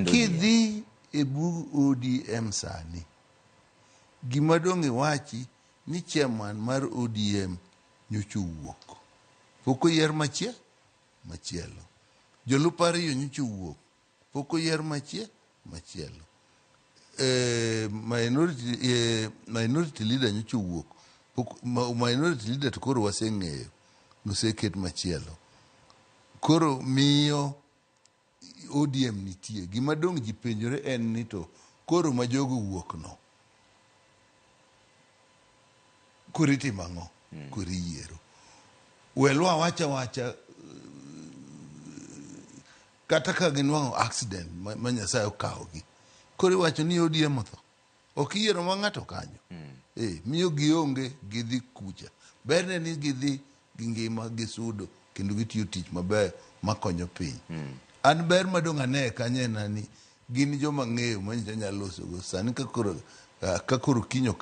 Kidhi e bug ODM sani, gima dong' iwachi ni chairman mar ODM nyocha owuok. Pok oyier machielo. Jolup ariyo nyocha owuok. Pok oyier machielo. Minority leader nyocha owuok. Minority leader to koro waseng'eyo. Noseket machielo. Koro miyo ODM nitie. Gima dong' ji penjore en ni to koro ma jogo wuok no. Koro itimo ang'o? Koro iyiero. Welwa wacha kata ka ginwang'o accident ma Nyasaye okawogi. Koro iwacho ni ODM otho. Ok iyiero ma ng'ato kanyo. Miyo gionge gidhi kucha. Berne ni gidhi gi ngima gisudo kendo gitiyo tich maber makonyo piny. An ber madong' ane kanyo en ni gin joma ng'eyo ma nyalo loso go sani ka koro kinyo